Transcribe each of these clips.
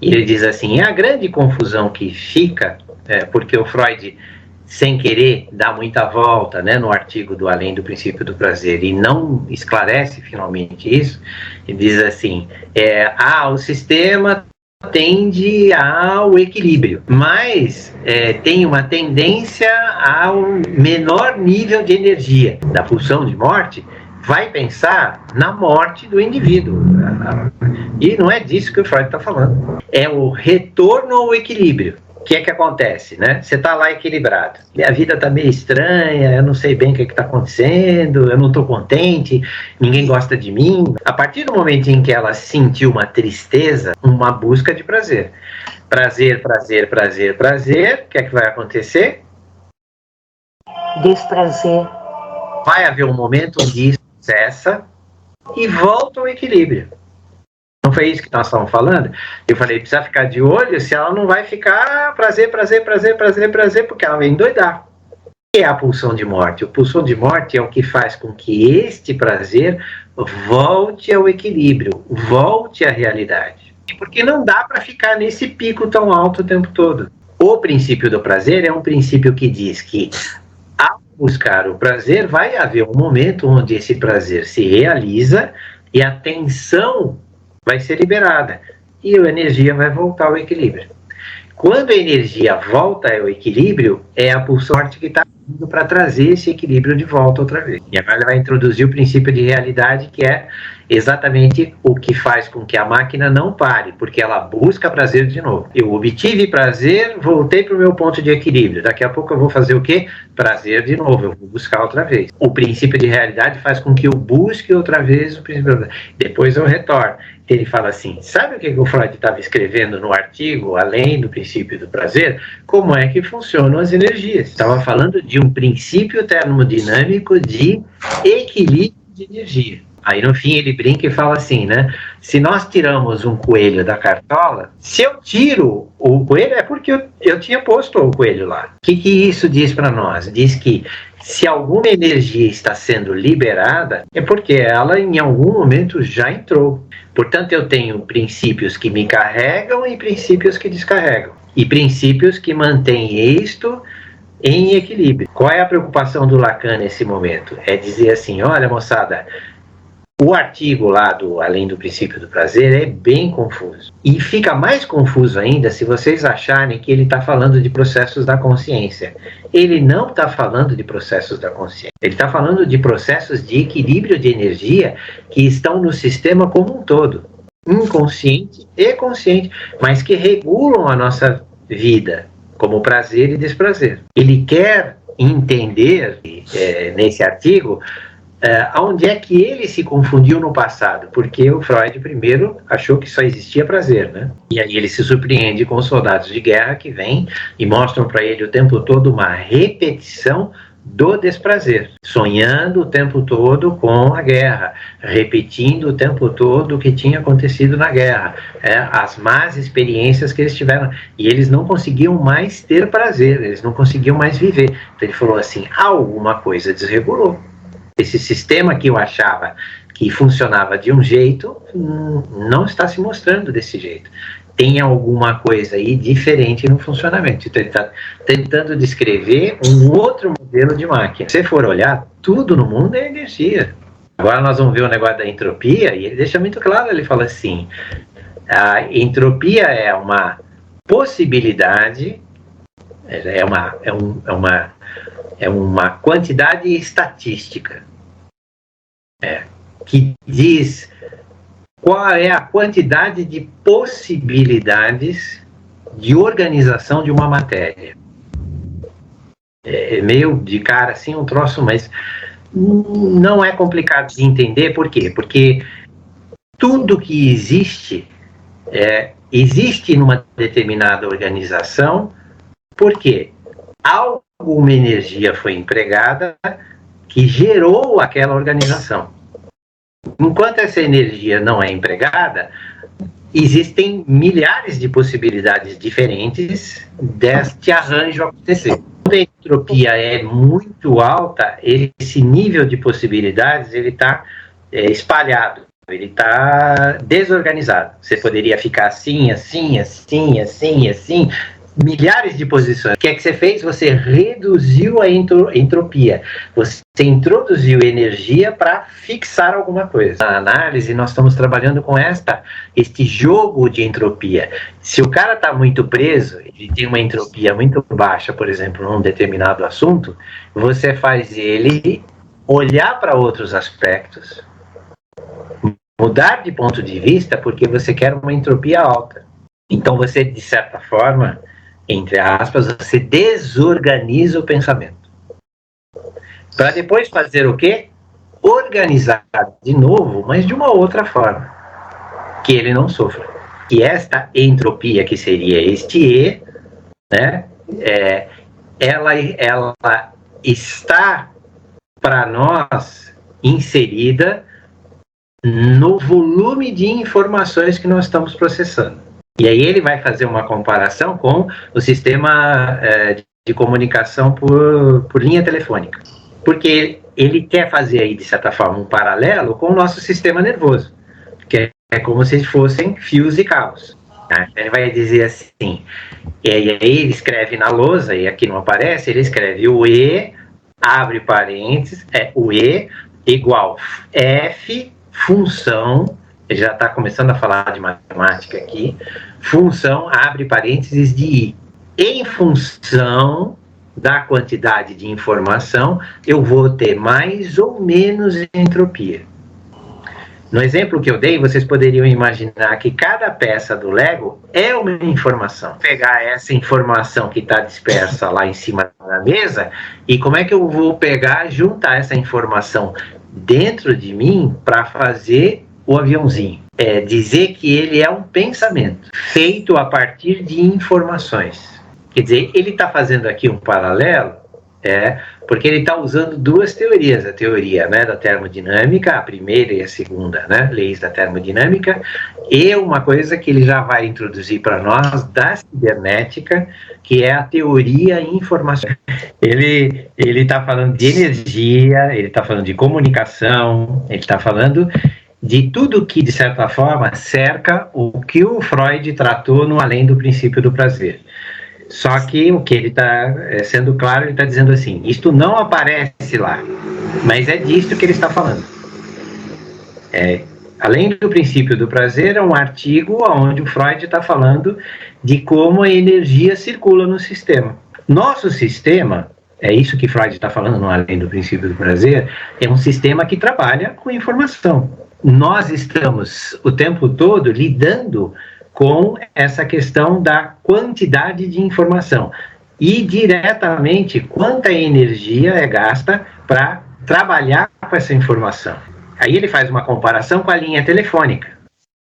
E ele diz assim, a grande confusão que fica, porque o Freud, sem querer, dá muita volta, né, no artigo do Além do Princípio do Prazer, e não esclarece finalmente isso, ele diz assim, o sistema tende ao equilíbrio, mas tem uma tendência ao menor nível de energia. Da pulsão de morte, vai pensar na morte do indivíduo. E não é disso que o Freud está falando. É o retorno ao equilíbrio. O que é que acontece, né? Você está lá equilibrado. Minha vida está meio estranha, eu não sei bem o que está acontecendo, eu não estou contente, ninguém gosta de mim. A partir do momento em que ela sentiu uma tristeza, uma busca de prazer. Prazer, prazer, prazer, prazer. O que é que vai acontecer? Desprazer. Vai haver um momento onde isso cessa e volta ao equilíbrio. Não foi isso que nós estávamos falando? Eu falei, precisa ficar de olho se ela não vai ficar prazer, prazer, prazer, prazer, prazer, porque ela vai endoidar. O que é a pulsão de morte? A pulsão de morte é o que faz com que este prazer volte ao equilíbrio, volte à realidade. Porque não dá para ficar nesse pico tão alto o tempo todo. O princípio do prazer é um princípio que diz que ao buscar o prazer, vai haver um momento onde esse prazer se realiza e a tensão vai ser liberada e a energia vai voltar ao equilíbrio. Quando a energia volta ao equilíbrio, é a pulsão morte que está indo para trazer esse equilíbrio de volta outra vez. E agora ele vai introduzir o princípio de realidade, que é exatamente o que faz com que a máquina não pare, porque ela busca prazer de novo. Eu obtive prazer, voltei para o meu ponto de equilíbrio. Daqui a pouco eu vou fazer o quê? Prazer de novo, eu vou buscar outra vez. O princípio de realidade faz com que eu busque outra vez o princípio. Depois eu retorno. Ele fala assim, sabe o que o Freud estava escrevendo no artigo, além do princípio do prazer? Como é que funcionam as energias. Estava falando de um princípio termodinâmico de equilíbrio de energia. Aí no fim ele brinca e fala assim, né? Se nós tiramos um coelho da cartola, se eu tiro o coelho é porque eu tinha posto o coelho lá. O que isso diz para nós? Diz que se alguma energia está sendo liberada, é porque ela em algum momento já entrou. Portanto, eu tenho princípios que me carregam e princípios que descarregam. E princípios que mantêm isto em equilíbrio. Qual é a preocupação do Lacan nesse momento? É dizer assim, olha moçada, o artigo lá do Além do Princípio do Prazer é bem confuso. E fica mais confuso ainda se vocês acharem que ele está falando de processos da consciência. Ele não está falando de processos da consciência. Ele está falando de processos de equilíbrio de energia que estão no sistema como um todo. Inconsciente e consciente, mas que regulam a nossa vida, como prazer e desprazer. Ele quer entender, nesse artigo, onde é que ele se confundiu no passado, porque o Freud primeiro achou que só existia prazer, né? E aí ele se surpreende com os soldados de guerra que vêm e mostram para ele o tempo todo uma repetição do desprazer, sonhando o tempo todo com a guerra, repetindo o tempo todo o que tinha acontecido na guerra, as más experiências que eles tiveram, e eles não conseguiam mais ter prazer, eles não conseguiam mais viver. Então ele falou assim, alguma coisa desregulou. Esse sistema que eu achava que funcionava de um jeito, não está se mostrando desse jeito. Tem alguma coisa aí diferente no funcionamento. Então ele está tentando descrever um outro modelo de máquina. Se você for olhar, tudo no mundo é energia. Agora nós vamos ver o negócio da entropia, e ele deixa muito claro, ele fala assim, a entropia é uma possibilidade, é uma quantidade estatística que diz qual é a quantidade de possibilidades de organização de uma matéria. É meio de cara assim um troço, mas não é complicado de entender. Por quê? Porque tudo que existe existe numa determinada organização, porque alguma energia foi empregada que gerou aquela organização. Enquanto essa energia não é empregada, existem milhares de possibilidades diferentes deste arranjo acontecer. Quando a entropia é muito alta, esse nível de possibilidades ele está espalhado. Ele está desorganizado. Você poderia ficar assim, assim, assim, assim, assim, milhares de posições. O que é que você fez? Você reduziu a entropia. Você introduziu energia para fixar alguma coisa. Na análise, nós estamos trabalhando com este jogo de entropia. Se o cara está muito preso, ele tem uma entropia muito baixa, por exemplo, num determinado assunto, você faz ele olhar para outros aspectos, mudar de ponto de vista, porque você quer uma entropia alta. Então você, de certa forma, entre aspas, você desorganiza o pensamento. Para depois fazer o quê? Organizar de novo, mas de uma outra forma, que ele não sofra. E esta entropia, que seria este E, né, ela está, para nós, inserida no volume de informações que nós estamos processando. E aí ele vai fazer uma comparação com o sistema de comunicação por linha telefônica. Porque ele quer fazer aí, de certa forma, um paralelo com o nosso sistema nervoso, que é como se fossem fios e cabos. Tá? Ele vai dizer assim, e aí ele escreve na lousa, e aqui não aparece, ele escreve o E, abre parênteses, o E igual F função, ele já está começando a falar de matemática aqui, função, abre parênteses, de I. Em função da quantidade de informação, eu vou ter mais ou menos entropia. No exemplo que eu dei, vocês poderiam imaginar que cada peça do Lego é uma informação. Pegar essa informação que está dispersa lá em cima da mesa, e como é que eu vou pegar, juntar essa informação dentro de mim para fazer o aviãozinho? É dizer que ele é um pensamento feito a partir de informações. Quer dizer, ele está fazendo aqui um paralelo, porque ele está usando duas teorias, a teoria, né, da termodinâmica, a primeira e a segunda, né, leis da termodinâmica, e uma coisa que ele já vai introduzir para nós da cibernética, que é a teoria informacional. Ele está falando de energia, ele está falando de comunicação, ele está falando de tudo que, de certa forma, cerca o que o Freud tratou no Além do Princípio do Prazer. Só que o que ele está sendo claro, ele está dizendo assim, isto não aparece lá, mas é disto que ele está falando. Além do Princípio do Prazer, é um artigo onde o Freud está falando de como a energia circula no sistema. Nosso sistema, é isso que Freud está falando no Além do Princípio do Prazer, é um sistema que trabalha com informação. Nós estamos o tempo todo lidando com essa questão da quantidade de informação e diretamente quanta energia é gasta para trabalhar com essa informação. Aí ele faz uma comparação com a linha telefônica,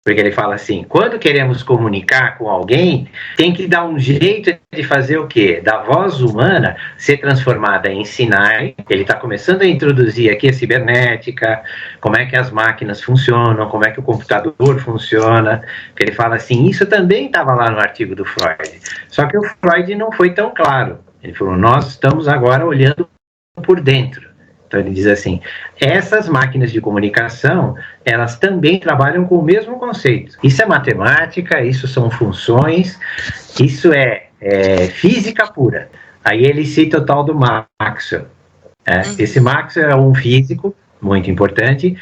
porque ele fala assim, quando queremos comunicar com alguém, tem que dar um jeito de fazer o quê? Da voz humana ser transformada em sinais. Ele está começando a introduzir aqui a cibernética, como é que as máquinas funcionam, como é que o computador funciona. Ele fala assim, isso também estava lá no artigo do Freud. Só que o Freud não foi tão claro. Ele falou, nós estamos agora olhando por dentro. Então ele diz assim, essas máquinas de comunicação, elas também trabalham com o mesmo conceito. Isso é matemática, isso são funções, isso é física pura. Aí ele cita o tal do Maxwell. Esse Maxwell é um físico muito importante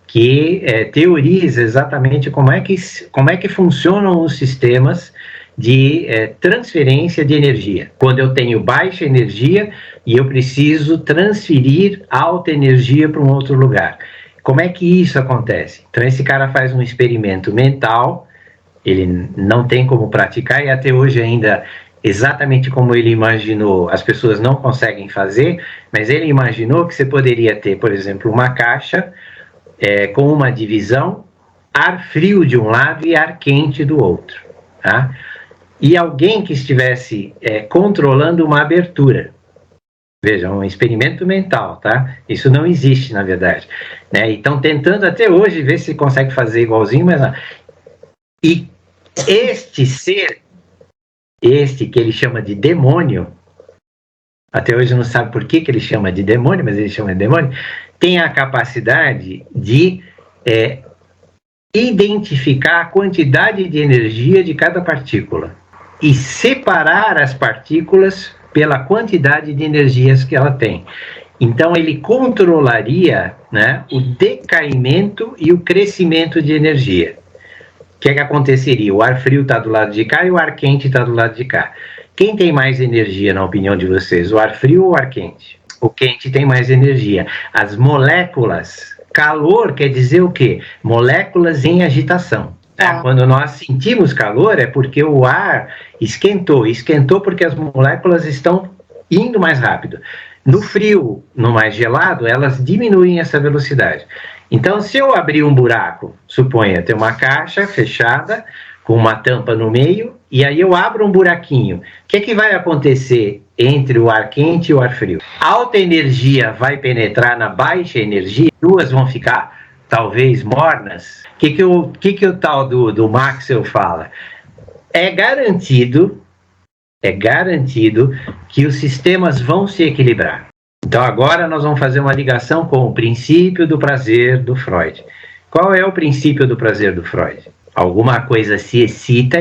que teoriza exatamente como é que funcionam os sistemas de transferência de energia. Quando eu tenho baixa energia e eu preciso transferir alta energia para um outro lugar. Como é que isso acontece? Então esse cara faz um experimento mental, ele não tem como praticar e até hoje ainda, exatamente como ele imaginou, as pessoas não conseguem fazer, mas ele imaginou que você poderia ter, por exemplo, uma caixa com uma divisão, ar frio de um lado e ar quente do outro, tá? E alguém que estivesse controlando uma abertura. Veja, um experimento mental, tá? Isso não existe, na verdade. Né? E estão tentando até hoje ver se consegue fazer igualzinho, mas não. E este ser, que ele chama de demônio, até hoje não sabe por que ele chama de demônio, mas ele chama de demônio, tem a capacidade de identificar a quantidade de energia de cada partícula e separar as partículas pela quantidade de energias que ela tem. Então, ele controlaria, né, o decaimento e o crescimento de energia. O que aconteceria? O ar frio está do lado de cá e o ar quente está do lado de cá. Quem tem mais energia, na opinião de vocês? O ar frio ou o ar quente? O quente tem mais energia. As moléculas, calor quer dizer o quê? Moléculas em agitação. Quando nós sentimos calor é porque o ar esquentou. Esquentou porque as moléculas estão indo mais rápido. No frio, no mais gelado, elas diminuem essa velocidade. Então, se eu abrir um buraco, suponha, tem uma caixa fechada, com uma tampa no meio, e aí eu abro um buraquinho. O que vai acontecer entre o ar quente e o ar frio? Alta energia vai penetrar na baixa energia, duas vão ficar, talvez, mornas. O que o tal do Maxwell fala? É garantido que os sistemas vão se equilibrar. Então agora nós vamos fazer uma ligação com o princípio do prazer do Freud. Qual é o princípio do prazer do Freud? Alguma coisa se excita,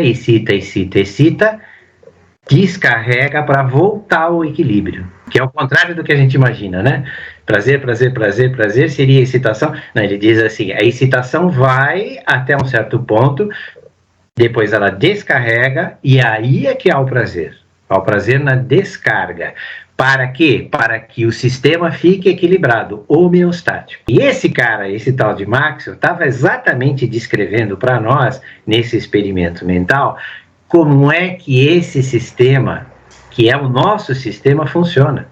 descarrega para voltar ao equilíbrio, que é o contrário do que a gente imagina, né? Prazer seria excitação. Não, ele diz assim, a excitação vai até um certo ponto, depois ela descarrega, e aí é que há o prazer. Há o prazer na descarga. Para quê? Para que o sistema fique equilibrado, homeostático. E esse cara, esse tal de Maxwell, estava exatamente descrevendo para nós, nesse experimento mental, como é que esse sistema, que é o nosso sistema, funciona.